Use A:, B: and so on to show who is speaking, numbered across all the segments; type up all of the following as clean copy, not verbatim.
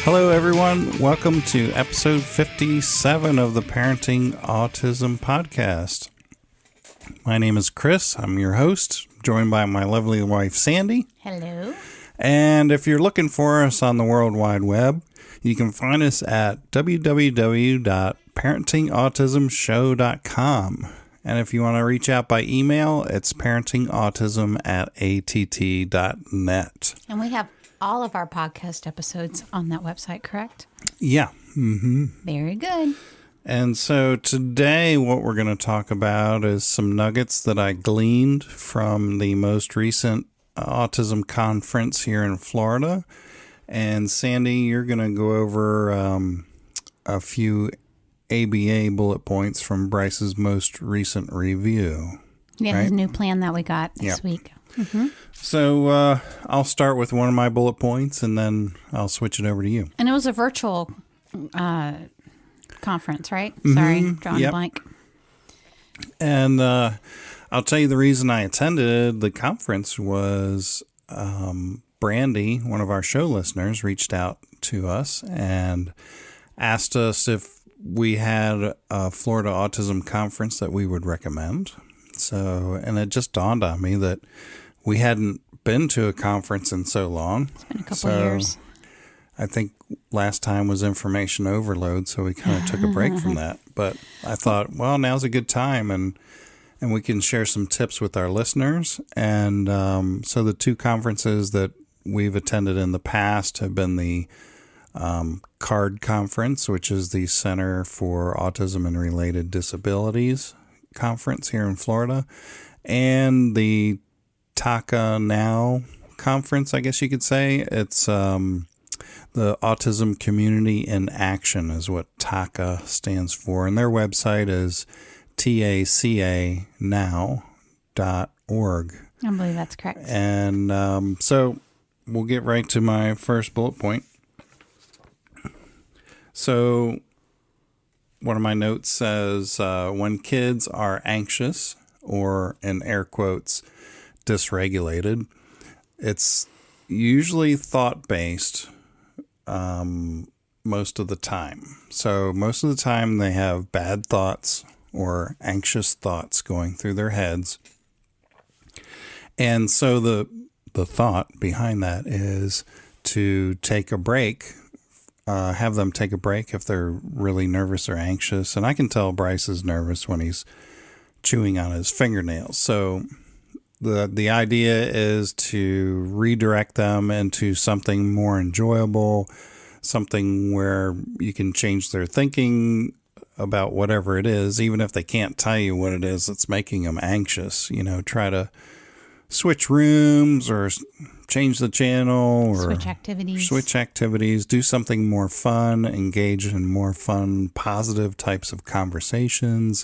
A: Hello, everyone. Welcome to episode 57 of the Parenting Autism Podcast. My name is Chris. I'm your host, joined by my lovely wife, Sandy.
B: Hello.
A: And if you're looking for us on the World Wide Web, you can find us at www.parentingautismshow.com. And if you want to reach out by email, it's parentingautism@att.net.
B: And we have all of our podcast episodes on that website, correct?
A: Yeah. Mm-hmm.
B: Very good.
A: And so today what we're going to talk about is some nuggets that I gleaned from the most recent autism conference here in Florida. And Sandy, you're going to go over a few ABA bullet points from Bryce's most recent review.
B: Yeah,
A: right?
B: His new plan that we got this week. Mm-hmm.
A: So I'll start with one of my bullet points, and then I'll switch it over to you.
B: And it was a virtual conference, right?
A: Mm-hmm.
B: Sorry, drawing a blank.
A: And I'll tell you the reason I attended the conference was Brandy, one of our show listeners, reached out to us and asked us if we had a Florida Autism Conference that we would recommend. So, and it just dawned on me that we hadn't been to a conference in so long.
B: It's been a couple of years.
A: I think last time was information overload, so we kind of took a break from that. But I thought, well, now's a good time, and we can share some tips with our listeners. And so the two conferences that we've attended in the past have been the CARD conference, which is the Center for Autism and Related Disabilities conference here in Florida, and the TACA Now conference, I guess you could say. It's the Autism Community in Action is what TACA stands for, and their website is tacanow.org.
B: I believe that's correct.
A: And so we'll get right to my first bullet point. So one of my notes says, when kids are anxious or, in air quotes, dysregulated, it's usually thought-based most of the time. So most of the time they have bad thoughts or anxious thoughts going through their heads. And so the thought behind that is to take a break, have them take a break if they're really nervous or anxious. And I can tell Bryce is nervous when he's chewing on his fingernails. So the idea is to redirect them into something more enjoyable, something where you can change their thinking about whatever it is, even if they can't tell you what it is that's making them anxious. You know, try to switch rooms or change the channel or switch activities, do something more fun, engage in more fun, positive types of conversations,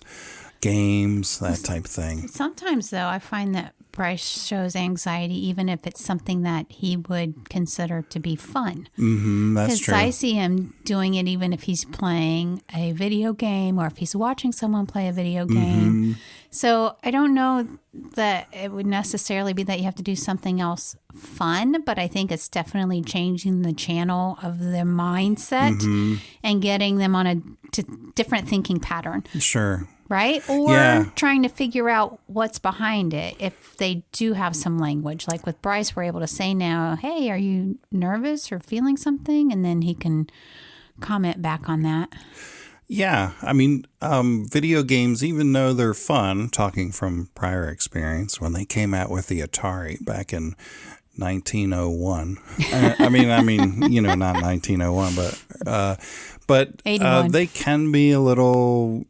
A: games, that type of thing.
B: Sometimes, though, I find that Bryce shows anxiety even if it's something that he would consider to be fun.
A: Mm-hmm, that's true.
B: Because I see him doing it even if he's playing a video game or if he's watching someone play a video game.
A: Mm-hmm.
B: So I don't know that it would necessarily be that you have to do something else fun, but I think it's definitely changing the channel of their mindset and getting them on a different thinking pattern.
A: Sure.
B: Right? Or trying to figure out what's behind it. If they do have some language, like with Bryce, we're able to say now, hey, are you nervous or feeling something? And then he can comment back on that.
A: Yeah. I mean, video games, even though they're fun, talking from prior experience, when they came out with the Atari back in 1901. I mean, you know, not 1901, but they can be a little.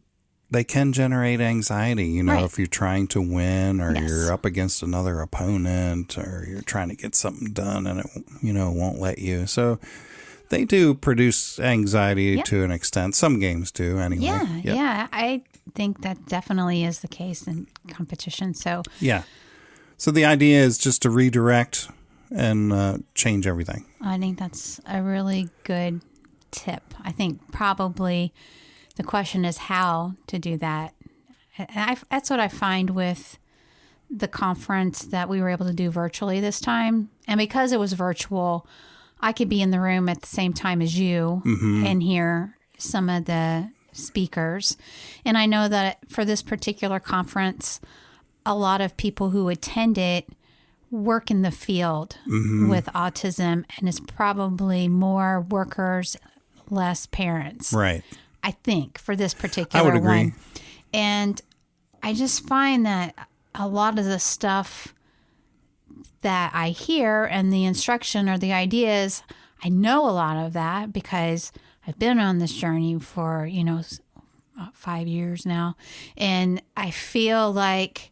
A: They can generate anxiety, you know, if you're trying to win or you're up against another opponent or you're trying to get something done and it, you know, won't let you. So they do produce anxiety to an extent. Some games do anyway.
B: Yeah. I think that definitely is the case in competition. So
A: So the idea is just to redirect and change everything.
B: I think that's a really good tip. I think probably the question is how to do that. And that's what I find with the conference that we were able to do virtually this time. And because it was virtual, I could be in the room at the same time as you and hear some of the speakers. And I know that for this particular conference, a lot of people who attend it work in the field with autism, and it's probably more workers, less parents.
A: Right.
B: I think for this particular
A: I would agree.
B: one. And I just find that a lot of the stuff that I hear and the instruction or the ideas, I know a lot of that because I've been on this journey for, 5 years now. And I feel like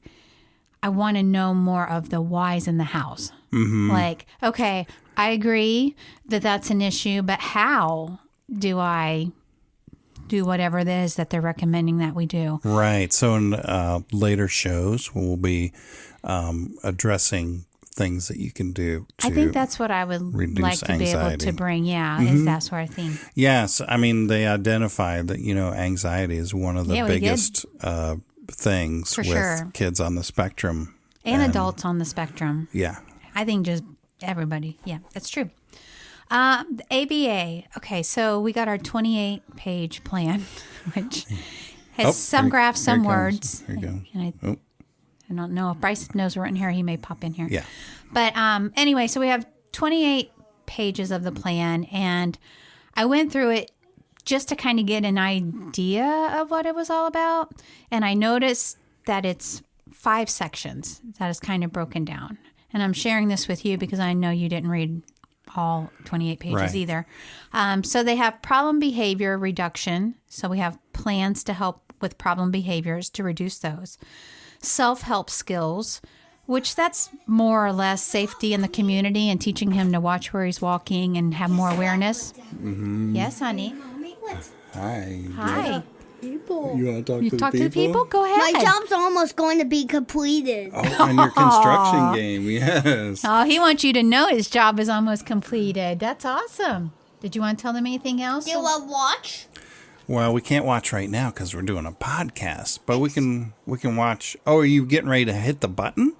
B: I want to know more of the whys in the hows. Like, okay, I agree that that's an issue, but how do I do whatever it is that they're recommending that we do?
A: Right. So in later shows, we'll be addressing things that you can do to
B: I think that's what I would like to be able to bring. Yeah, is that sort of thing.
A: Yes. I mean, they identify that, anxiety is one of the biggest things
B: For
A: with
B: sure.
A: kids on the spectrum.
B: And adults on the spectrum.
A: Yeah.
B: I think just everybody. Yeah, that's true. The ABA. Okay, so we got our 28-page plan, which has some graphs, some words.
A: Here you go.
B: And I don't know if Bryce knows we're in here. He may pop in here.
A: Yeah.
B: But anyway, so we have 28 pages of the plan, and I went through it just to kind of get an idea of what it was all about. And I noticed that it's 5 sections that is kind of broken down. And I'm sharing this with you because I know you didn't read all 28 pages either. So they have problem behavior reduction. So we have plans to help with problem behaviors to reduce those. Self-help skills, which that's more or less safety in the community and teaching him to watch where he's walking and have more awareness. Yes, honey.
A: Hi.
B: Hi.
C: People.
A: You want to talk
B: You
A: to the
B: talk
A: people?
B: to people? Go ahead.
C: My job's almost going to be completed.
A: Oh, and your construction game. Yes.
B: Oh, he wants you to know his job is almost completed. That's awesome. Did you want to tell them anything else?
C: Do I watch?
A: Well, we can't watch right now because we're doing a podcast, but we can watch. Oh, are you getting ready to hit the button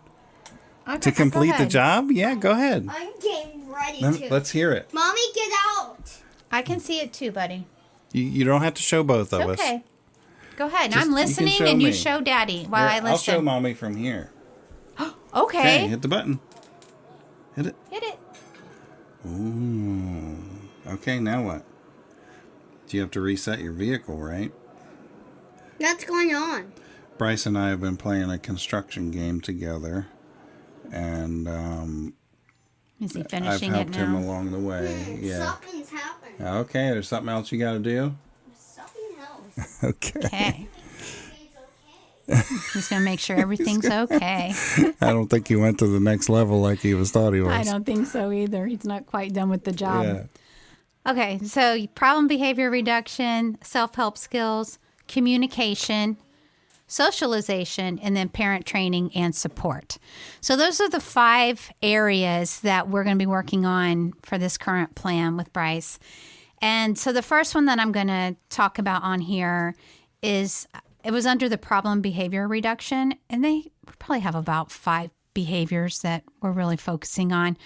B: Okay,
A: to
B: go
A: complete the
B: ahead.
A: job? Yeah, go ahead.
C: I'm getting ready to.
A: Let's hear it.
C: Mommy, get out.
B: I can see it too, buddy.
A: You don't have to show both of us.
B: Okay. Go ahead.
A: Just-
B: I'm
A: you can
B: listening
A: show
B: and you
A: me.
B: show Daddy while
A: Here,
B: I
A: I'll show
B: listen.
A: mommy from here.
B: Okay.
A: Okay, hit the button. Hit it.
B: Hit it.
A: Ooh. Okay, now what? Do you have to reset your vehicle, right?
C: What's going on?
A: Bryce and I have been playing a construction game together, and
B: Is he
A: I've
B: finishing it
A: helped him
B: now?
A: along the way. Yeah.
C: Something's happened.
A: Okay, there's something else you got to do?
C: Something else.
A: Okay.
B: Okay.
C: It's okay.
B: He's going to make sure everything's okay.
A: I don't think he went to the next level like he thought he was.
B: I don't think so either. He's not quite done with the job.
A: Yeah.
B: Okay, so problem behavior reduction, self-help skills, communication, socialization, and then parent training and support. So those are the 5 areas that we're going to be working on for this current plan with Bryce. And so the first one that I'm going to talk about on here is, it was under the problem behavior reduction, and they probably have about 5 behaviors that we're really focusing on.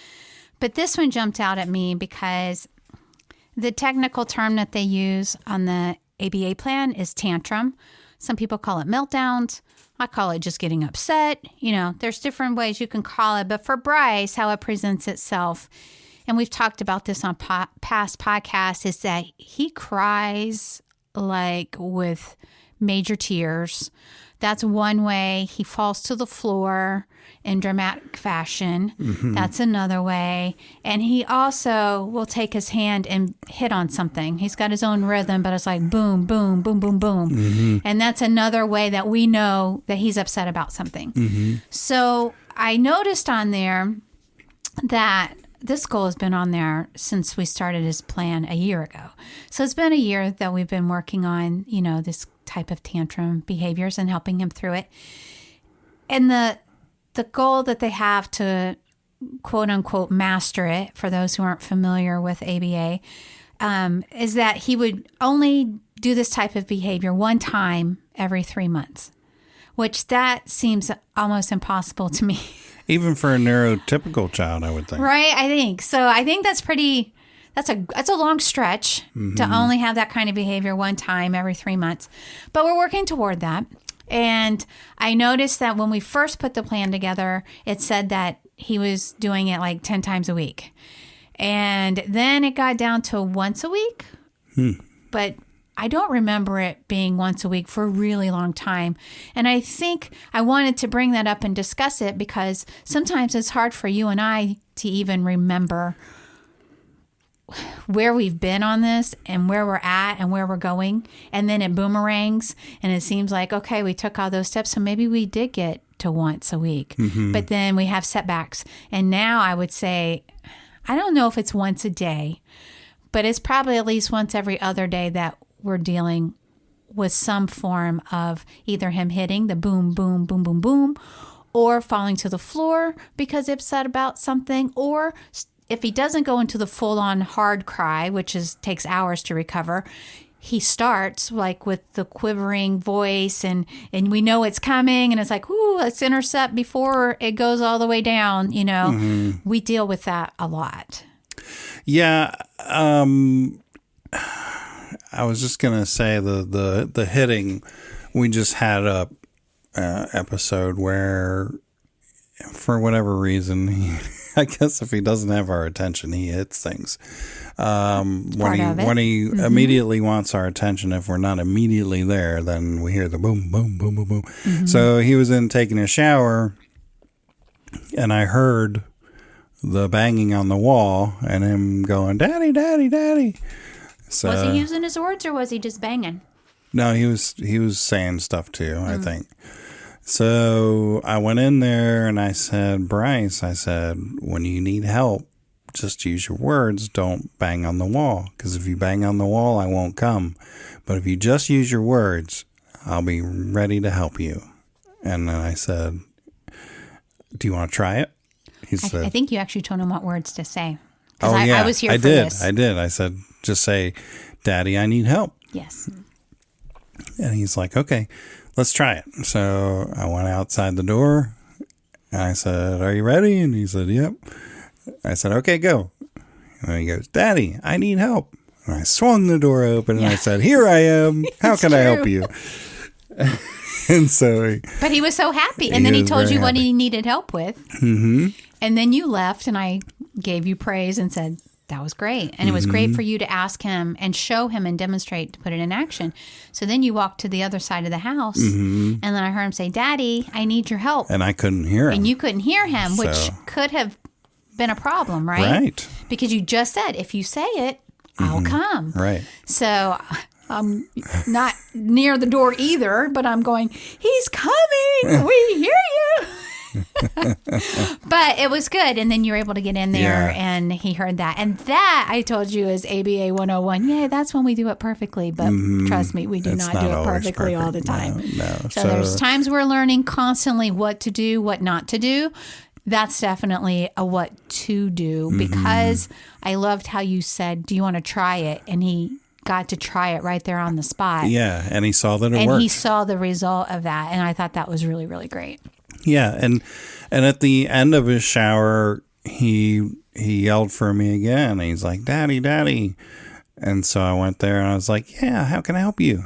B: But this one jumped out at me because the technical term that they use on the ABA plan is tantrum. Some people call it meltdowns. I call it just getting upset. There's different ways you can call it. But for Bryce, how it presents itself, and we've talked about this on past podcasts, is that he cries like with major tears. That's one way. He falls to the floor in dramatic fashion. That's another way. And he also will take his hand and hit on something. He's got his own rhythm, but it's like boom, boom, boom, boom, boom. And that's another way that we know that he's upset about something. So I noticed on there that this goal has been on there since we started his plan a year ago. So it's been a year that we've been working on, this type of tantrum behaviors and helping him through it. And the the goal that they have to quote unquote master it, for those who aren't familiar with ABA, is that he would only do this type of behavior one time every 3 months, which that seems almost impossible to me.
A: Even for a neurotypical child, I would think.
B: Right, I think. So I think that's a long stretch to only have that kind of behavior one time every 3 months. But we're working toward that. And I noticed that when we first put the plan together, it said that he was doing it like 10 times a week. And then it got down to once a week. But I don't remember it being once a week for a really long time. And I think I wanted to bring that up and discuss it because sometimes it's hard for you and I to even remember where we've been on this and where we're at and where we're going. And then it boomerangs and it seems like, okay, we took all those steps. So maybe we did get to once a week, but then we have setbacks. And now I would say, I don't know if it's once a day, but it's probably at least once every other day that we're dealing with some form of either him hitting the boom, boom, boom, boom, boom, or falling to the floor because upset about something, or if he doesn't go into the full-on hard cry, which takes hours to recover, he starts like with the quivering voice and we know it's coming and it's like, ooh, let's intercept before it goes all the way down. We deal with that a lot.
A: Yeah. I was just going to say the hitting, we just had a episode where for whatever reason, I guess if he doesn't have our attention, he hits things. When he immediately wants our attention, if we're not immediately there, then we hear the boom, boom, boom, boom, boom. So he was in taking a shower, and I heard the banging on the wall and him going, "Daddy, daddy, daddy." So,
B: was he using his words or was he just banging?
A: No, he was saying stuff too, I think. So I went in there and I said, Bryce, when you need help, just use your words. Don't bang on the wall. Because if you bang on the wall, I won't come. But if you just use your words, I'll be ready to help you. And then I said, do you want to try it? He said,
B: I think you actually told him what words to say.
A: Oh,
B: I was here for this.
A: I did. I said, just say, Daddy, I need help.
B: Yes.
A: And he's like, okay, let's try it. So I went outside the door and I said, are you ready? And he said, yep. I said, okay, go. And he goes, Daddy, I need help. And I swung the door open and I said, here I am. How can I help you? And so
B: but he was so happy. And then he told you what he needed help with. Mm-hmm. And then you left and I gave you praise and said, that was great. And it was great for you to ask him and show him and demonstrate to put it in action. So then you walked to the other side of the house and then I heard him say, Daddy, I need your help.
A: And I couldn't hear him.
B: And you couldn't hear him, which could have been a problem, right?
A: Right.
B: Because you just said, if you say it, I'll come.
A: Right.
B: So I'm not near the door either, but I'm going, he's coming. We hear you. But it was good. And then you were able to get in there and he heard that. And that, I told you, is ABA 101. Yeah, that's when we do it perfectly. But trust me, we do not do it perfectly all the time.
A: No.
B: So there's times we're learning constantly what to do, what not to do. That's definitely a what to do because I loved how you said, do you want to try it? And he got to try it right there on the spot.
A: Yeah, and he saw that it worked.
B: And he saw the result of that. And I thought that was really, really great.
A: Yeah, and at the end of his shower, he yelled for me again. He's like, Daddy, Daddy. And so I went there and I was like, yeah, how can I help you?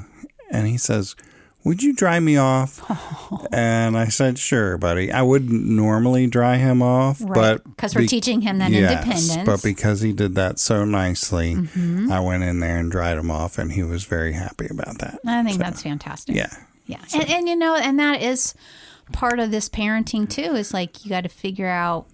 A: And he says, would you dry me off? Oh. And I said, sure, buddy. I wouldn't normally dry him off, but
B: because we're teaching him that independence.
A: But because he did that so nicely, I went in there and dried him off, and he was very happy about that.
B: I think that's fantastic.
A: Yeah.
B: Yeah. So. And you know, and that is part of this parenting too, is like you got to figure out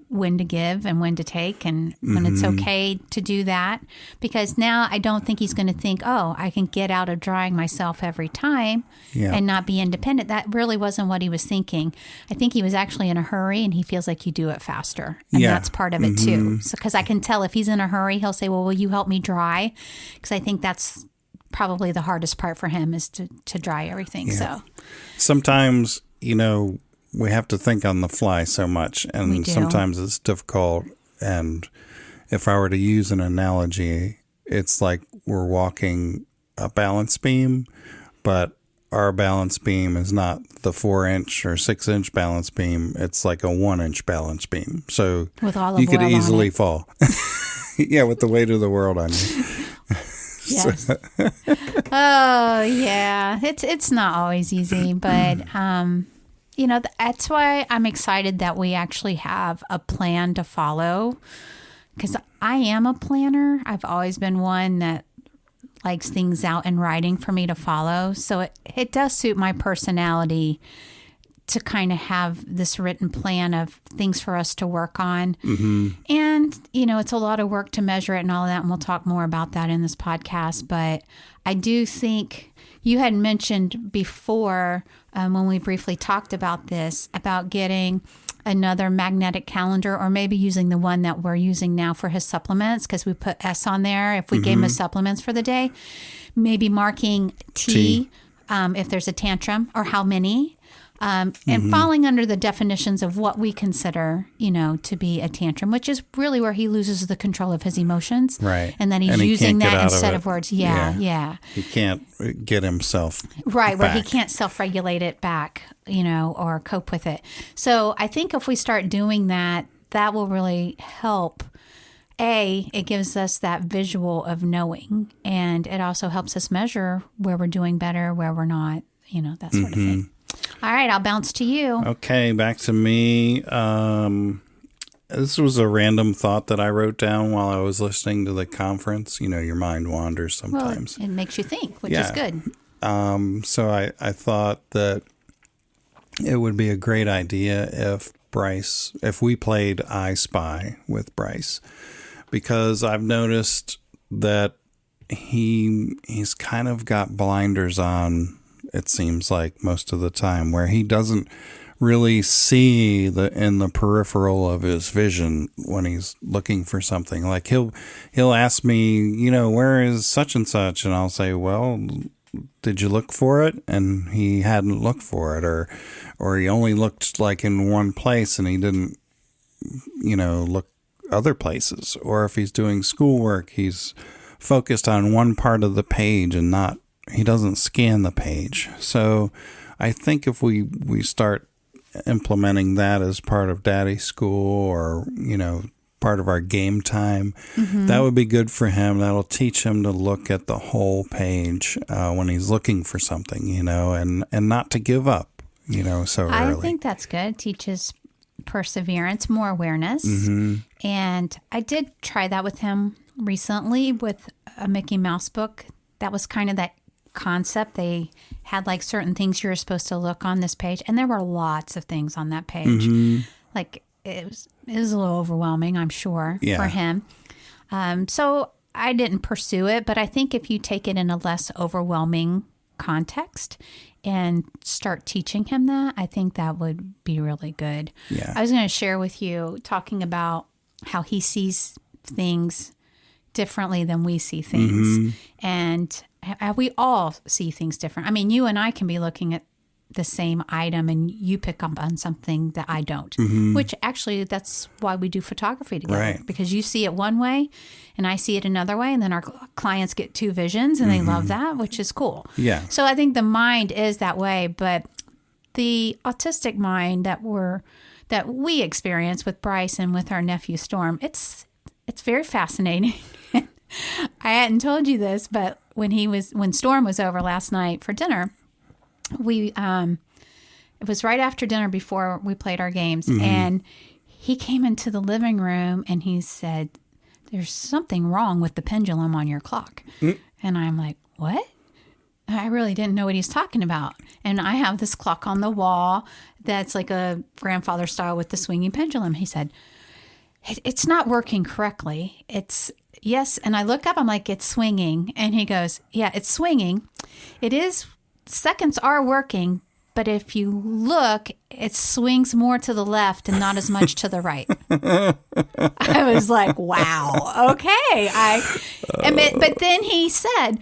B: when to give and when to take and when it's okay to do that. Because now I don't think he's going to think, oh, I can get out of drying myself every time and not be independent. That really wasn't what he was thinking. I think he was actually in a hurry and he feels like you do it faster. And that's part of it too. So, because I can tell if he's in a hurry, he'll say, well, will you help me dry? Because I think that's probably the hardest part for him is to dry everything. Yeah. So
A: sometimes, you know, we have to think on the fly so much,
B: We
A: and
B: do.
A: sometimes it's difficult. And if I were to use an analogy, it's like we're walking a balance beam, but our balance beam is not the 4-inch or 6-inch balance beam. It's like a 1-inch balance beam. So
B: With olive
A: you could
B: oil on
A: easily
B: it.
A: fall. Yeah, with the weight of the world on you.
B: Yes. Oh, yeah. It's not always easy, but that's why I'm excited that we actually have a plan to follow. Because I am a planner. I've always been one that likes things out in writing for me to follow. So it does suit my personality to kind of have this written plan of things for us to work on.
A: Mm-hmm.
B: And, it's a lot of work to measure it and all of that. And we'll talk more about that in this podcast. But I do think you had mentioned before when we briefly talked about this, about getting another magnetic calendar, or maybe using the one that we're using now for his supplements, because we put S on there if we gave him his supplements for the day. Maybe marking T. If there's a tantrum, or how many. And falling under the definitions of what we consider, to be a tantrum, which is really where he loses the control of his emotions.
A: Right.
B: And then he's
A: And he
B: using
A: can't get
B: that
A: out of
B: instead
A: it.
B: of words. Yeah.
A: He can't get himself
B: Right, where he
A: back.
B: can't self-regulate it back, or cope with it. So I think if we start doing that, that will really help. It gives us that visual of knowing, and it also helps us measure where we're doing better, where we're not, that sort of thing. All right, I'll bounce to you.
A: Okay, back to me. This was a random thought that I wrote down while I was listening to the conference. Your mind wanders
B: Well,
A: sometimes.
B: it makes you think, which
A: Yeah.
B: is good.
A: So I thought that it would be a great idea if we played I Spy with Bryce, because I've noticed that he's kind of got blinders on, it seems like, most of the time, where he doesn't really see in the peripheral of his vision when he's looking for something. Like he'll ask me, where is such and such? And I'll say, well, did you look for it? And he hadn't looked for it, or he only looked like in one place and he didn't, look other places. Or if he's doing schoolwork, he's focused on one part of the page and he doesn't scan the page. So I think if we start implementing that as part of Daddy's school, or, part of our game time, that would be good for him. That'll teach him to look at the whole page when he's looking for something, and not to give up, so early.
B: I think that's good. It teaches perseverance, more awareness. And I did try that with him recently with a Mickey Mouse book. That was kind of that concept. They had like certain things you were supposed to look on this page, and there were lots of things on that page. Like it was a little overwhelming, I'm sure, for him. So I didn't pursue it, but I think if you take it in a less overwhelming context and start teaching him that, I think that would be really good.
A: Yeah.
B: I was going to share with you, talking about how he sees things differently than we see things. And we all see things different. I mean, you and I can be looking at the same item and you pick up on something that I don't, which actually that's why we do photography together,
A: Right.
B: because you see it one way and I see it another way. And then our clients get two visions and they love that, which is cool.
A: Yeah.
B: So I think the mind is that way, but the autistic mind that we experience with Bryce and with our nephew Storm, it's very fascinating. I hadn't told you this, but when Storm was over last night for dinner, it was right after dinner before we played our games, and he came into the living room and he said, "There's something wrong with the pendulum on your clock." And I'm like, "What?" I really didn't know what he's talking about. And I have this clock on the wall that's like a grandfather style with the swinging pendulum. He said, "It's not working correctly. Yes." And I look up, I'm like, "It's swinging." And he goes, "Yeah, it's swinging. It is, seconds are working, but if you look, it swings more to the left and not as much to the right." I was like, wow, okay. But then he said,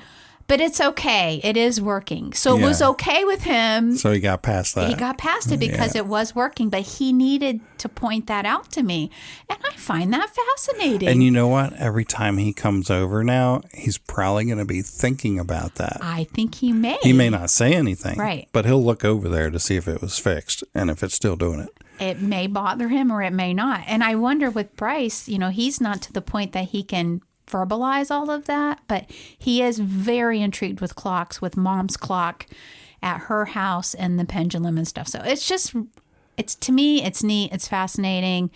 B: But it's okay. It is working. So it was okay with him.
A: So he got past that.
B: He got past it because it was working, but he needed to point that out to me. And I find that fascinating.
A: And you know what? Every time he comes over now, he's probably going to be thinking about that.
B: I think he may.
A: He may not say anything.
B: Right.
A: But he'll look over there to see if it was fixed and if it's still doing it.
B: It may bother him or it may not. And I wonder with Bryce, he's not to the point that he can verbalize all of that, but he is very intrigued with clocks, with Mom's clock at her house and the pendulum and stuff. So to me, it's neat. It's fascinating.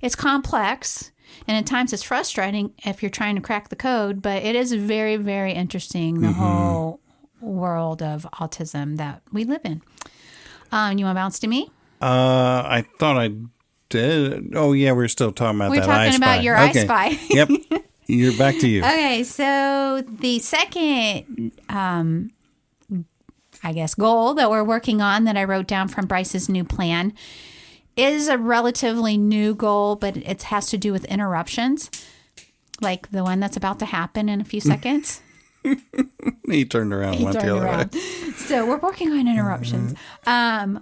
B: It's complex. And at times it's frustrating if you're trying to crack the code, but it is very, very interesting, the whole world of autism that we live in. You want to bounce to me?
A: I thought I did. Oh, yeah, we're still talking about that I Spy.
B: We're talking about your I Spy.
A: Yep. You're back to you.
B: Okay, so the second, goal that we're working on that I wrote down from Bryce's new plan is a relatively new goal, but it has to do with interruptions, like the one that's about to happen in a few seconds.
A: He turned around and went the other way.
B: So we're working on interruptions.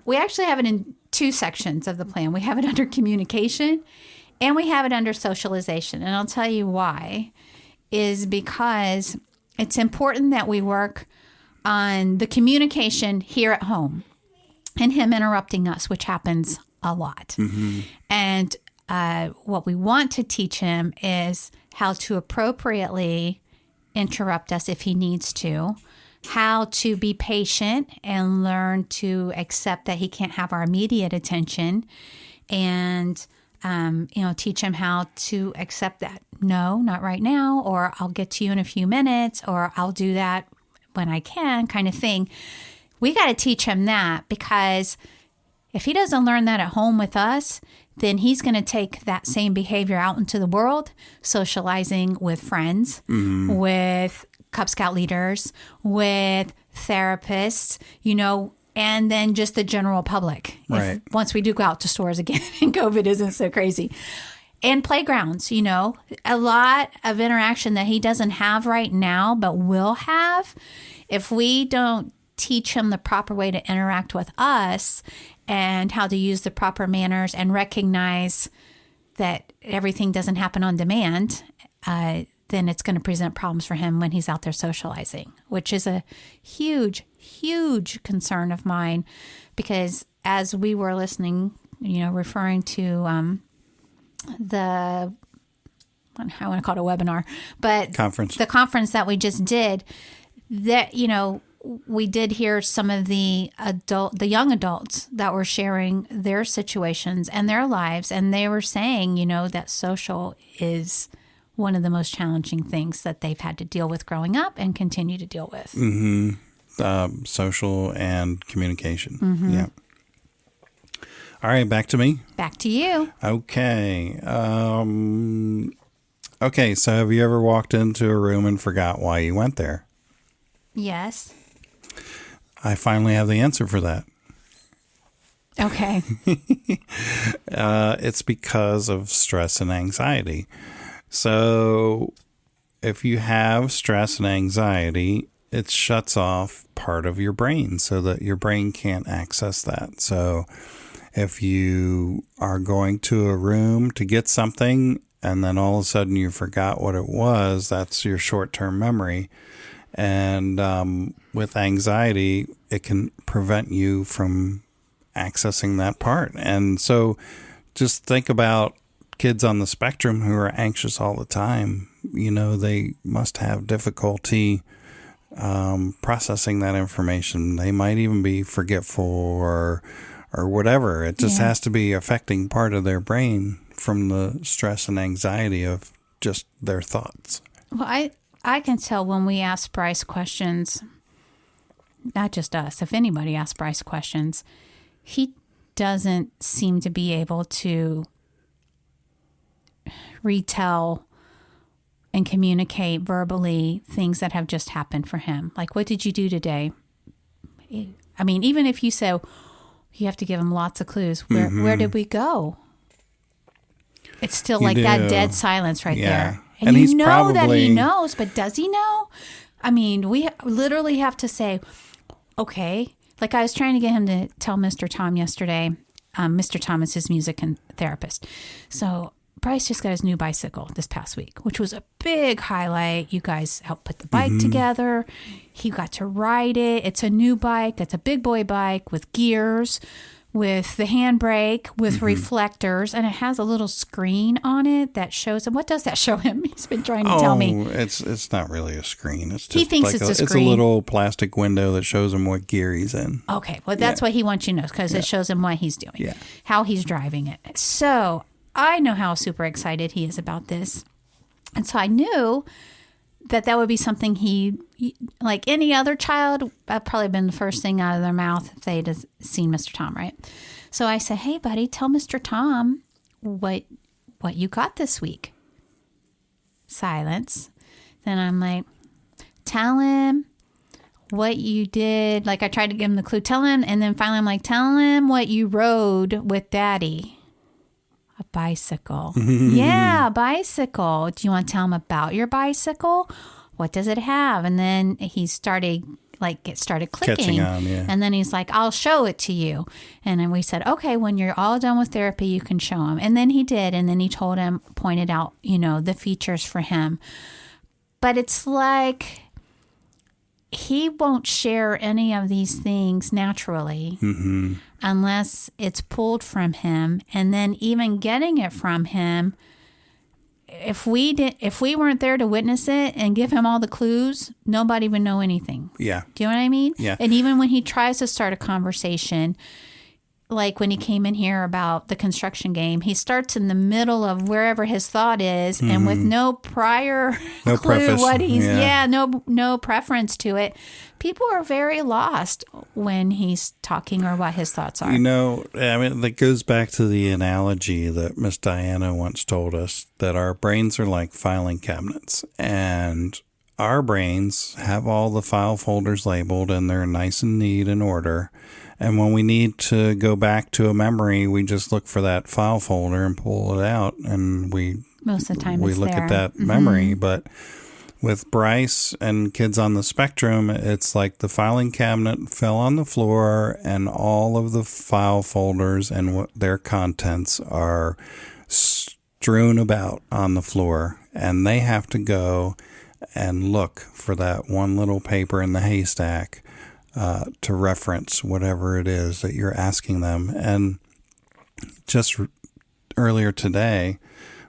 B: We actually have it in two sections of the plan. We have it under communication and we have it under socialization. And I'll tell you why, is because it's important that we work on the communication here at home and him interrupting us, which happens a lot. And what we want to teach him is how to appropriately interrupt us if he needs to, how to be patient and learn to accept that he can't have our immediate attention, and teach him how to accept that. No, not right now, or I'll get to you in a few minutes, or I'll do that when I can, kind of thing. We got to teach him that, because if he doesn't learn that at home with us, then he's going to take that same behavior out into the world, socializing with friends, with Cub Scout leaders, with therapists, and then just the general public.
A: Right.
B: Once we do go out to stores again and COVID isn't so crazy. And playgrounds, a lot of interaction that he doesn't have right now, but will have if we don't teach him the proper way to interact with us and how to use the proper manners and recognize that everything doesn't happen on demand, then it's going to present problems for him when he's out there socializing, which is a huge, huge concern of mine, because as we were listening, referring to I want to call it a webinar, but the conference that we just did, that, we did hear some of the young adults that were sharing their situations and their lives, and they were saying, that social is one of the most challenging things that they've had to deal with growing up and continue to deal with.
A: Social and communication. Yeah. All right, back to me.
B: Back to you.
A: Okay. Okay, so have you ever walked into a room and forgot why you went there?
B: Yes.
A: I finally have the answer for that.
B: Okay.
A: It's because of stress and anxiety. So if you have stress and anxiety, it shuts off part of your brain so that your brain can't access that. So if you are going to a room to get something and then all of a sudden you forgot what it was, that's your short-term memory. And with anxiety, it can prevent you from accessing that part. And so just think about kids on the spectrum who are anxious all the time. They must have difficulty processing that information. They might even be forgetful or whatever. It just has to be affecting part of their brain from the stress and anxiety of just their thoughts.
B: Well, I can tell when we ask Bryce questions, not just us, if anybody asks Bryce questions, he doesn't seem to be able to retell and communicate verbally things that have just happened for him. Like, what did you do today? I mean, even if you say, you have to give him lots of clues. Where did we go? It's still that dead silence right there.
A: And
B: you
A: he's
B: know
A: probably,
B: that he knows, but does he know? I mean, we literally have to say, okay, like I was trying to get him to tell Mr. Tom yesterday. Mr. Tom is his music and therapist. So Bryce just got his new bicycle this past week, which was a big highlight. You guys helped put the bike together. He got to ride it. It's a new bike. It's a big boy bike with gears, with the handbrake, with reflectors, and it has a little screen on it that shows him. What does that show him? He's been trying to tell me.
A: It's not really a screen. It's just
B: He thinks
A: like
B: it's a
A: It's a
B: screen.
A: little plastic window that shows him what gear he's in.
B: Okay, well, that's what he wants you to know because it shows him what he's doing, how he's driving it. So I know how super excited he is about this. And so I knew that would be something he, like any other child, that'd probably been the first thing out of their mouth if they'd have seen Mr. Tom, right? So I said, hey, buddy, tell Mr. Tom what you got this week. Silence. Then I'm like, tell him what you did. Like I tried to give him the clue. Tell him. And then finally I'm like, tell him what you rode with Daddy. A bicycle. Yeah, a bicycle. Do you want to tell him about your bicycle? What does it have? And then he started, it started clicking.
A: Catching on, yeah.
B: And then he's like, I'll show it to you. And then we said, okay, when you're all done with therapy, you can show him. And then he did. And then he told him, pointed out, the features for him. But it's like he won't share any of these things naturally unless it's pulled from him. And then even getting it from him, if we weren't there to witness it and give him all the clues, nobody would know anything.
A: Yeah.
B: Do you know what I mean?
A: Yeah.
B: And even when he tries to start a conversation, like when he came in here about the construction game, he starts in the middle of wherever his thought is, and with no prior
A: No
B: clue
A: preface.
B: what he's
A: Yeah.
B: no preference to it. People are very lost when he's talking or what his thoughts are.
A: That goes back to the analogy that Miss Diana once told us that our brains are like filing cabinets, and our brains have all the file folders labeled and they're nice and neat in order. And when we need to go back to a memory, we just look for that file folder and pull it out, and
B: most of the time
A: we
B: it's
A: look
B: there.
A: at that memory. But with Bryce and kids on the spectrum, it's like the filing cabinet fell on the floor and all of the file folders and what their contents are strewn about on the floor, and they have to go and look for that one little paper in the haystack to reference whatever it is that you're asking them. And just earlier today,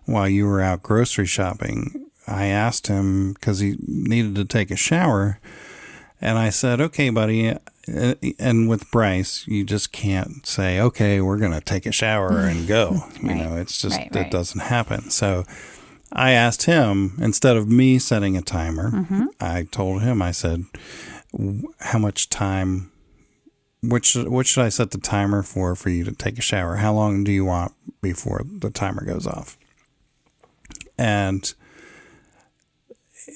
A: while you were out grocery shopping, I asked him because he needed to take a shower, and I said, okay, buddy. And with Bryce, you just can't say, okay, we're going to take a shower and go. It's just, it doesn't happen. So I asked him, instead of me setting a timer, I told him, I said, how much time, what should I set the timer for you to take a shower? How long do you want before the timer goes off? And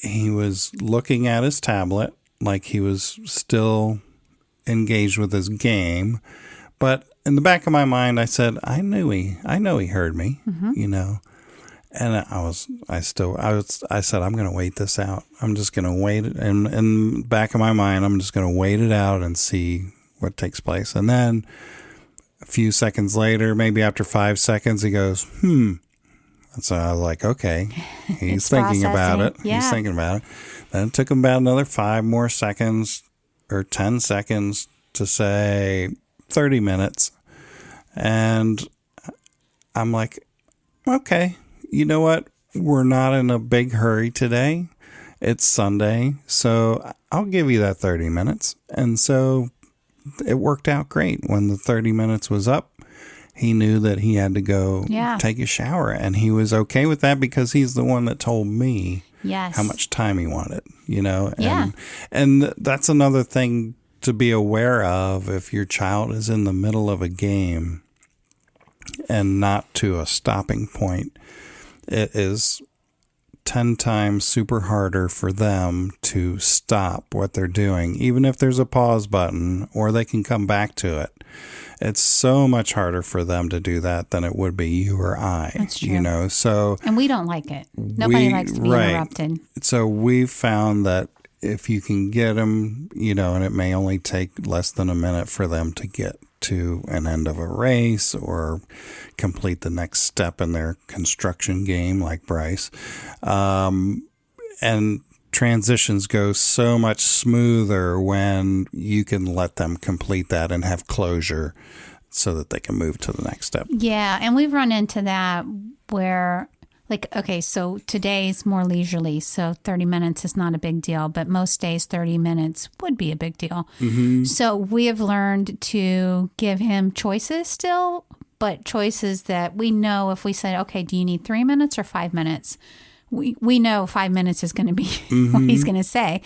A: he was looking at his tablet like he was still engaged with his game. But in the back of my mind, I said, I know he heard me, And I said, I'm going to wait this out. I'm just going to wait it. And in the back of my mind, I'm just going to wait it out and see what takes place. And then a few seconds later, maybe after 5 seconds, he goes, And so I was like, okay, he's thinking about it.
B: Yeah.
A: He's thinking about it. Then it took him about another 5 more seconds or 10 seconds to say 30 minutes. And I'm like, okay. You know what? We're not in a big hurry today. It's Sunday, so I'll give you that 30 minutes. And so it worked out great. When the 30 minutes was up, he knew that he had to go take a shower. And he was okay with that because he's the one that told me how much time he wanted, And that's another thing to be aware of if your child is in the middle of a game and not to a stopping point. It is 10 times super harder for them to stop what they're doing, even if there's a pause button or they can come back to it. It's so much harder for them to do that than it would be you or I.
B: That's true.
A: So,
B: and we don't like it. Nobody likes to be interrupted.
A: So we found that if you can get them, and it may only take less than a minute for them to get to an end of a race or complete the next step in their construction game, like Bryce. And transitions go so much smoother when you can let them complete that and have closure so that they can move to the next step.
B: Yeah, and we've run into that where, okay, so today's more leisurely, so 30 minutes is not a big deal, but most days 30 minutes would be a big deal. Mm-hmm. So we have learned to give him choices still, but choices that we know if we said, okay, do you need 3 minutes or 5 minutes? We know 5 minutes is going to be what he's going to say.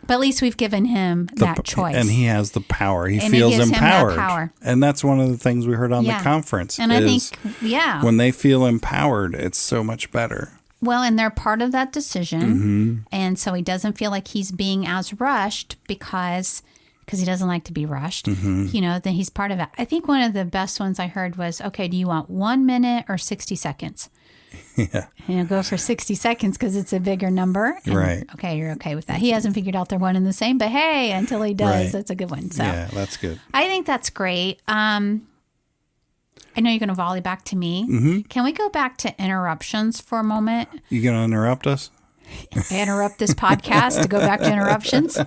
B: But at least we've given him that choice.
A: And he has the power. He feels empowered. Power. And that's one of the things we heard on the conference.
B: And I think,
A: when they feel empowered, it's so much better.
B: Well, and they're part of that decision. Mm-hmm. And so he doesn't feel like he's being as rushed because he doesn't like to be rushed. Mm-hmm. Then he's part of it. I think one of the best ones I heard was, okay, do you want 1 minute or 60 seconds?
A: Yeah.
B: Go for 60 seconds because it's a bigger number. And,
A: right.
B: Okay, you're okay with that. He hasn't figured out they're one and the same, but hey, until he does,
A: right.
B: That's a good one. So
A: yeah, that's good.
B: I think that's great. I know you're going to volley back to me. Mm-hmm. Can we go back to interruptions for a moment?
A: You going to interrupt us?
B: Interrupt this podcast to go back to interruptions.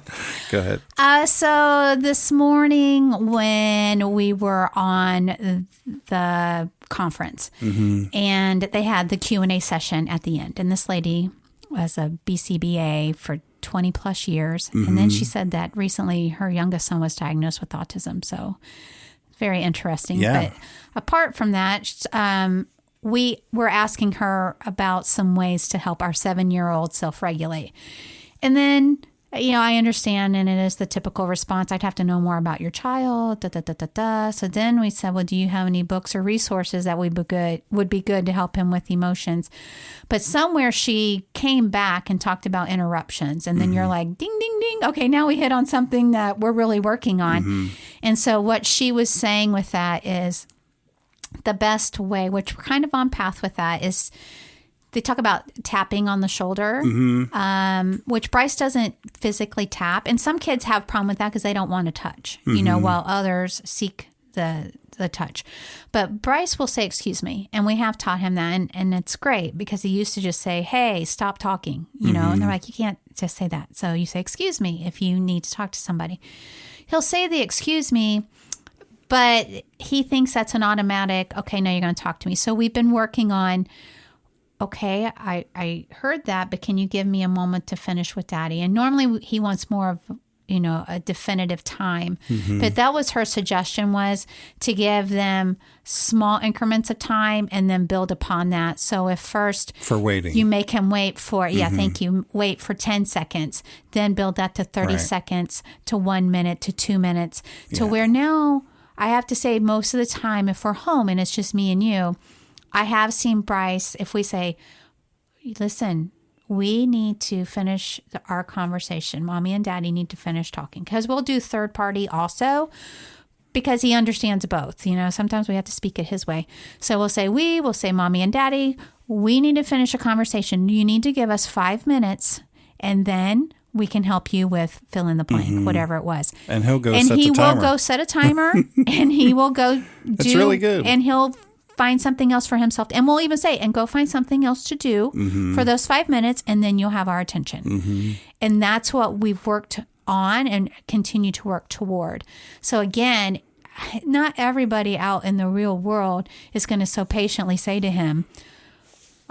A: Go ahead.
B: So this morning when we were on the conference and they had the Q&A session at the end, and this lady was a BCBA for 20 plus years. And then she said that recently her youngest son was diagnosed with autism. So very interesting.
A: Yeah.
B: But apart from that, we were asking her about some ways to help our 7-year-old self-regulate. And then, I understand, and it is the typical response, I'd have to know more about your child, So then we said, well, do you have any books or resources that would be good to help him with emotions? But somewhere she came back and talked about interruptions. And then you're like, ding, ding, ding. Okay, now we hit on something that we're really working on. And so what she was saying with that is, the best way, which we're kind of on path with that, is they talk about tapping on the shoulder, which Bryce doesn't physically tap. And some kids have a problem with that because they don't want to touch, while others seek the touch. But Bryce will say, excuse me. And we have taught him that. And it's great because he used to just say, hey, stop talking, and they're like, you can't just say that. So you say, excuse me, if you need to talk to somebody. He'll say the excuse me, but he thinks that's an automatic, okay, now you're going to talk to me. So we've been working on, okay, I heard that, but can you give me a moment to finish with Daddy? And normally he wants more of, a definitive time. But that was her suggestion, was to give them small increments of time and then build upon that. So if first
A: for waiting,
B: you make him wait for, thank you, wait for 10 seconds, then build that to 30 seconds, to 1 minute, to 2 minutes, to where now, I have to say, most of the time, if we're home and it's just me and you, I have seen Bryce, if we say, listen, we need to finish our conversation. Mommy and Daddy need to finish talking. Because we'll do third party also, because he understands both. Sometimes we have to speak it his way. So we'll say Mommy and Daddy, we need to finish a conversation. You need to give us 5 minutes, and then we can help you with fill in the blank, whatever it was.
A: And he'll go
B: set
A: the timer.
B: And he will go set a timer, and he will go do.
A: It's really good.
B: And he'll find something else for himself. And we'll even say, and go find something else to do for those 5 minutes, and then you'll have our attention. And that's what we've worked on and continue to work toward. So again, not everybody out in the real world is going to so patiently say to him,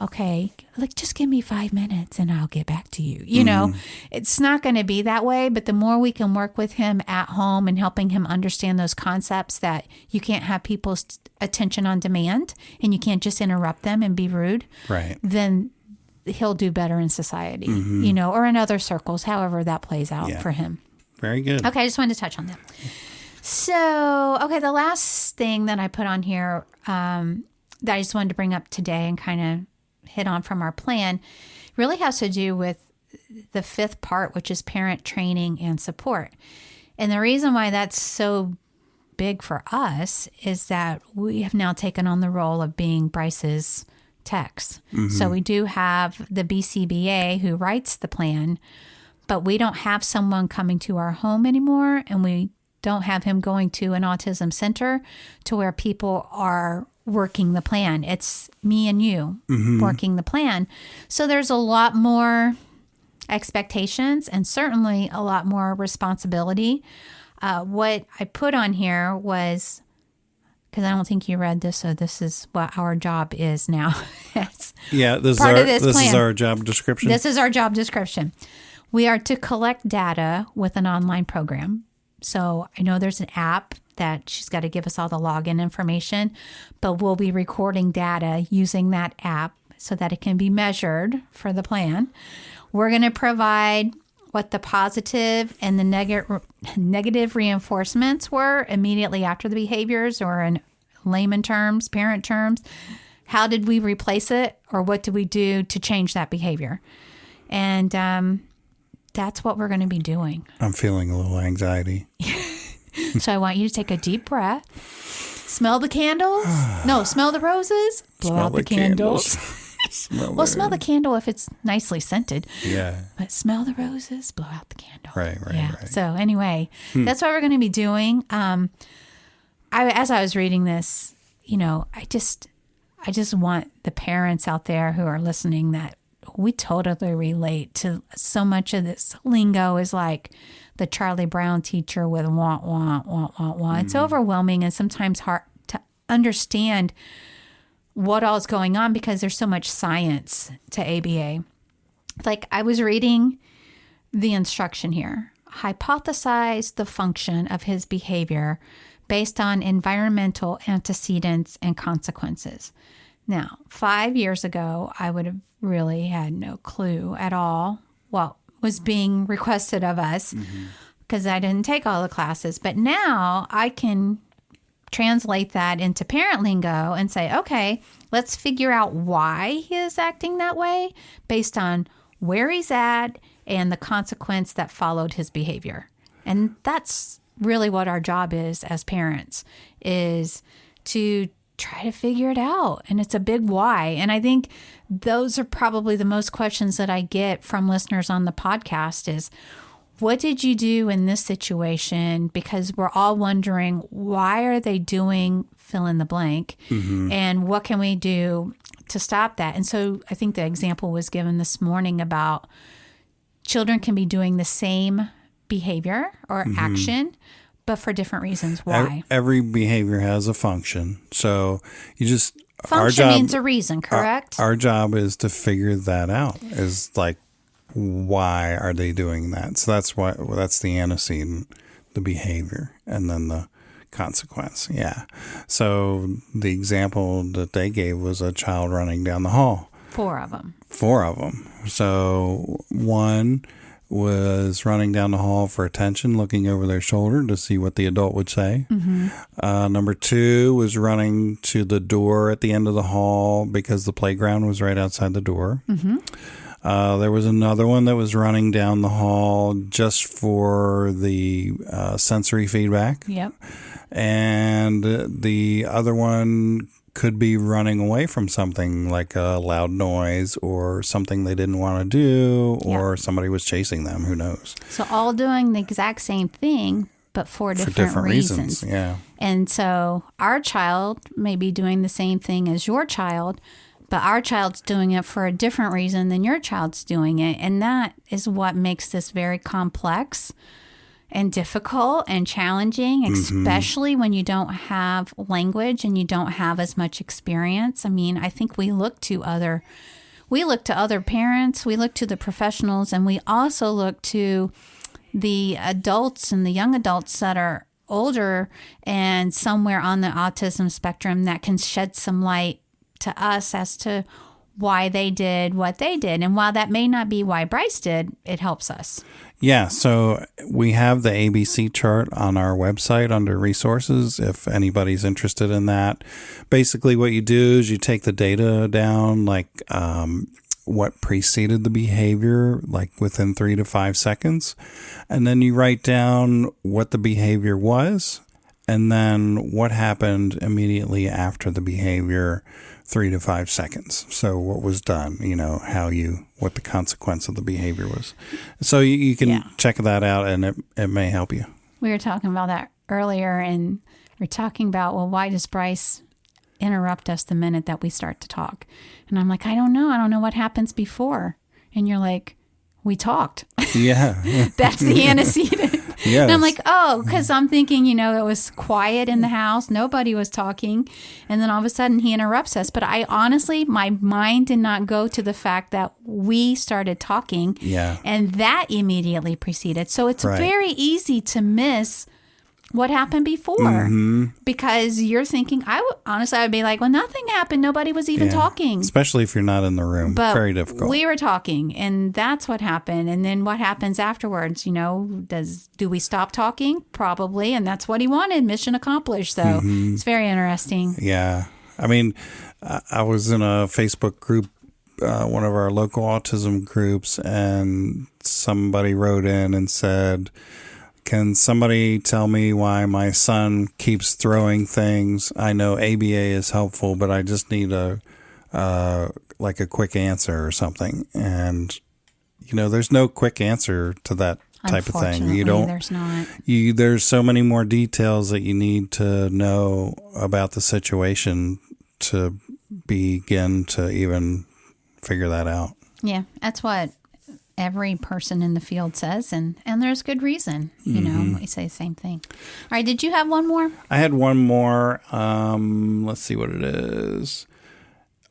B: okay, just give me 5 minutes and I'll get back to you. It's not going to be that way, but the more we can work with him at home and helping him understand those concepts that you can't have people's attention on demand and you can't just interrupt them and be rude,
A: right?
B: Then he'll do better in society, or in other circles, however that plays out for him.
A: Very good.
B: Okay, I just wanted to touch on that. So, okay, the last thing that I put on here that I just wanted to bring up today and kind of hit on from our plan really has to do with the fifth part, which is parent training and support. And the reason why that's so big for us is that we have now taken on the role of being Bryce's techs. So we do have the BCBA who writes the plan, but we don't have someone coming to our home anymore, and we don't have him going to an autism center to where people are working the plan. It's me and you working the plan. So there's a lot more expectations and certainly a lot more responsibility. What I put on here was, because I don't think you read this, so this is what our job is now.
A: This is our job description.
B: This is our job description. We are to collect data with an online program. So I know there's an app that she's got to give us all the login information, but we'll be recording data using that app so that it can be measured for the plan. We're going to provide what the positive and the negative reinforcements were immediately after the behaviors, or in layman terms, parent terms. How did we replace it, or what did we do to change that behavior? And that's what we're going to be doing.
A: I'm feeling a little anxiety.
B: So I want you to take a deep breath. Smell the candles. No, smell the roses. Blow out the candles. Smell the candle if it's nicely scented. Yeah. But smell the roses, blow out the candle.
A: Right.
B: So anyway, that's what we're going to be doing. As I was reading this, I just want the parents out there who are listening that we totally relate to so much of this lingo is like the Charlie Brown teacher with want, want, want, want, want. It's overwhelming and sometimes hard to understand what all is going on because there's so much science to ABA. Like I was reading the instruction here. Hypothesize the function of his behavior based on environmental antecedents and consequences. Now, 5 years ago, I would have really had no clue at all what was being requested of us because I didn't take all the classes. But now I can translate that into parent lingo and say, okay, let's figure out why he is acting that way based on where he's at and the consequence that followed his behavior. And that's really what our job is as parents, is to try to figure it out. And it's a big why. And I think those are probably the most questions that I get from listeners on the podcast is, what did you do in this situation? Because we're all wondering, why are they doing fill in the blank? And what can we do to stop that? And so I think the example was given this morning about children can be doing the same behavior or action, but for different reasons. Why?
A: Every behavior has a function. So you just...
B: Function means a reason, correct?
A: Our job is to figure that out. Is like, why are they doing that? So that's the antecedent, the behavior, and then the consequence. Yeah. So the example that they gave was a child running down the hall.
B: 4 of them.
A: So one was running down the hall for attention, looking over their shoulder to see what the adult would say. Number 2 was running to the door at the end of the hall because the playground was right outside the door. There was another one that was running down the hall just for the sensory feedback.
B: Yep.
A: And the other one could be running away from something like a loud noise or something they didn't want to do, or somebody was chasing them. Who knows? So
B: all doing the exact same thing, but for different reasons.
A: Yeah.
B: And so our child may be doing the same thing as your child, but our child's doing it for a different reason than your child's doing it. And that is what makes this very complex and difficult and challenging, especially when you don't have language and you don't have as much experience. I mean, I think we look to other parents, we look to the professionals, and we also look to the adults and the young adults that are older and somewhere on the autism spectrum that can shed some light to us as to why they did what they did. And while that may not be why Bryce did, it helps us.
A: Yeah, so we have the ABC chart on our website under resources if anybody's interested in that. Basically what you do is you take the data down, like what preceded the behavior, like within 3 to 5 seconds, and then you write down what the behavior was and then what happened immediately after the behavior 3 to 5 seconds. So what was done, what the consequence of the behavior was. So you can check that out, and it may help you.
B: We were talking about that earlier, and we're talking about, well, why does Bryce interrupt us the minute that we start to talk? And I'm like, I don't know. I don't know what happens before. And you're like, we talked.
A: Yeah.
B: That's the antecedent.
A: Yes.
B: And I'm like, oh, because I'm thinking, it was quiet in the house. Nobody was talking. And then all of a sudden he interrupts us. But I honestly, my mind did not go to the fact that we started talking.
A: Yeah.
B: And that immediately preceded. So it's
A: Right.
B: very easy to miss what happened before, because you're thinking, I would be like, well, nothing happened. Nobody was even talking.
A: Especially if you're not in the room.
B: But
A: very difficult.
B: we were talking, and that's what happened. And then what happens afterwards? Do we stop talking? Probably. And that's what he wanted. Mission accomplished. So it's very interesting.
A: Yeah. I mean, I was in a Facebook group, one of our local autism groups, and somebody wrote in and said, can somebody tell me why my son keeps throwing things? I know ABA is helpful, but I just need a quick answer or something. And, there's no quick answer to that type of thing.
B: There's not.
A: There's so many more details that you need to know about the situation to begin to even figure that out.
B: Yeah, that's what every person in the field says, and there's good reason. We say the same thing. All right, did you have one more?
A: I had one more. Let's see what it is.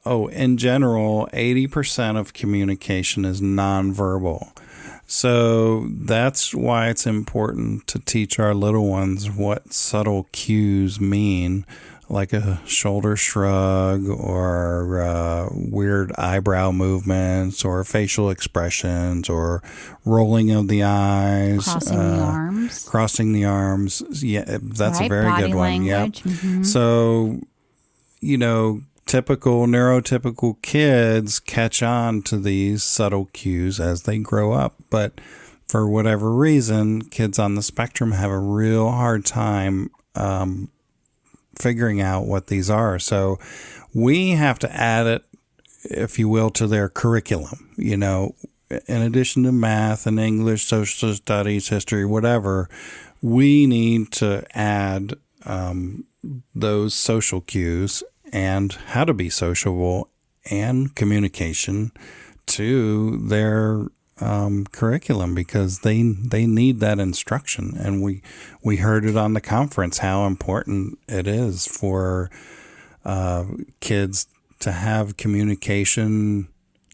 A: Oh, in general, 80% of communication is nonverbal. So that's why it's important to teach our little ones what subtle cues mean, like a shoulder shrug or weird eyebrow movements or facial expressions or rolling of the eyes. Crossing the arms. Yeah, that's right, a very
B: body
A: good one.
B: Language.
A: Yep.
B: Mm-hmm.
A: So, typical neurotypical kids catch on to these subtle cues as they grow up. But for whatever reason, kids on the spectrum have a real hard time figuring out what these are. So we have to add it, if you will, to their curriculum. In addition to math and English, social studies, history, whatever, we need to add those social cues and how to be sociable and communication to their curriculum, because they need that instruction. And we heard it on the conference how important it is for kids to have communication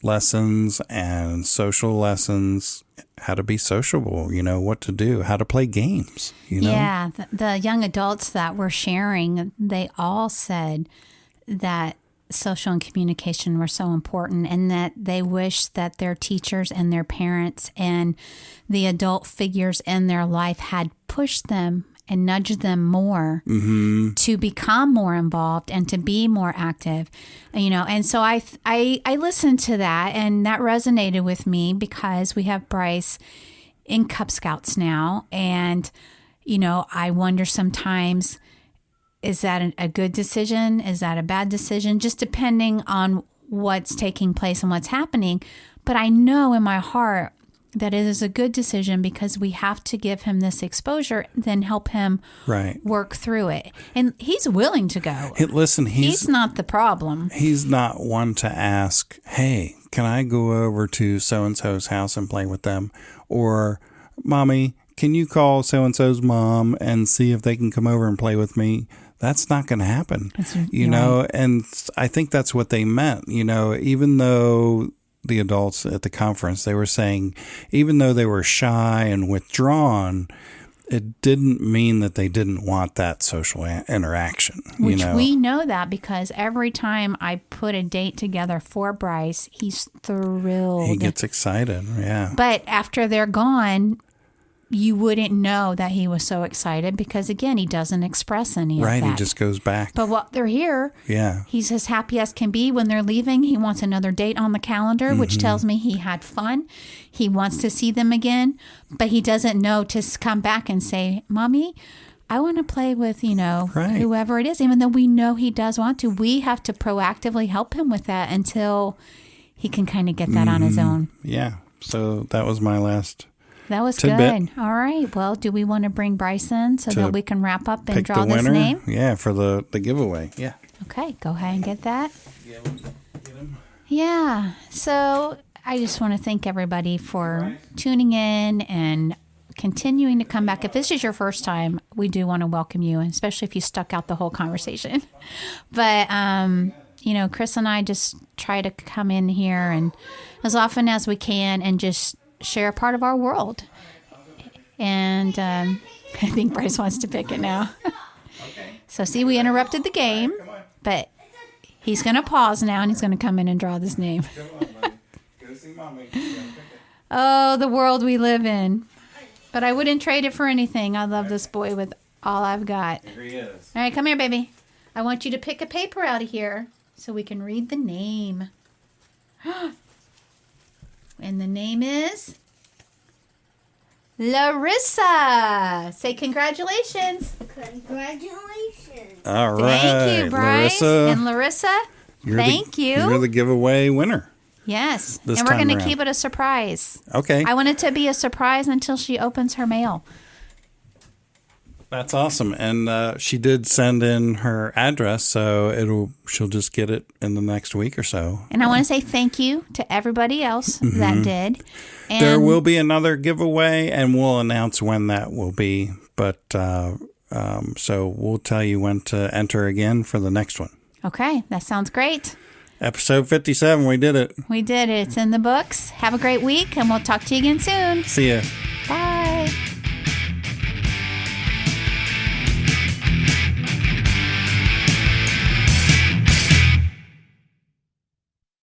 A: lessons and social lessons, how to be sociable, what to do, how to play games.
B: Yeah, the young adults that were sharing, they all said that social and communication were so important, and that they wish that their teachers and their parents and the adult figures in their life had pushed them and nudged them more to become more involved and to be more active, And so I listened to that, and that resonated with me, because we have Bryce in Cub Scouts now, and I wonder sometimes, is that a good decision? Is that a bad decision? Just depending on what's taking place and what's happening. But I know in my heart that it is a good decision, because we have to give him this exposure, then help him work through it. And he's willing to go.
A: Listen,
B: he's not the problem.
A: He's not one to ask, hey, can I go over to so-and-so's house and play with them? Or, Mommy, can you call so-and-so's mom and see if they can come over and play with me? That's not going to happen,
B: right.
A: And I think that's what they meant, even though the adults at the conference, they were saying, even though they were shy and withdrawn, it didn't mean that they didn't want that social interaction.
B: Which we know that, because every time I put a date together for Bryce, he's thrilled.
A: He gets excited, yeah.
B: But after they're gone, you wouldn't know that he was so excited, because, again, he doesn't express any of that.
A: Right, he just goes back.
B: But while they're here, he's as happy as can be. When they're leaving, he wants another date on the calendar, which tells me he had fun. He wants to see them again, but he doesn't know to come back and say, Mommy, I want to play with,
A: Right.
B: whoever it is, even though we know he does want to. We have to proactively help him with that until he can kind of get that on his own.
A: Yeah. So that was my last
B: That was
A: tidbit.
B: good. All right. Well, do we want to bring Bryce in so that we can wrap up and
A: pick
B: draw
A: the
B: this
A: winner.
B: name?
A: Yeah, for the giveaway. Yeah.
B: Okay. Go ahead and get that. Yeah. So I just want to thank everybody for tuning in and continuing to come back. If this is your first time, we do want to welcome you, and especially if you stuck out the whole conversation. But, Chris and I just try to come in here and as often as we can and just share a part of our world. And I think Bryce wants to pick it now. So see, we interrupted the game, but he's going to pause now and he's going to come in and draw this name.
A: Go see Mommy.
B: Oh, the world we live in. But I wouldn't trade it for anything. I love this boy with all I've got.
A: Here he is.
B: All right, come here, baby. I want you to pick a paper out of here so we can read the name. And the name is Larissa. Say congratulations.
C: Congratulations.
A: All right.
B: Thank you, Bryce.
A: Larissa,
B: And Larissa, thank you.
A: You're the giveaway winner.
B: Yes.
A: This
B: And we're
A: time
B: going to
A: around.
B: keep it a surprise.
A: Okay.
B: I want it to be a surprise until she opens her mail.
A: That's awesome. And she did send in her address, so she'll just get it in the next week or so.
B: And I want to say thank you to everybody else that did. And
A: There will be another giveaway, and we'll announce when that will be. But so we'll tell you when to enter again for the next one.
B: Okay, that sounds great.
A: Episode 57, we did it.
B: We did it. It's in the books. Have a great week, and we'll talk to you again soon.
A: See ya.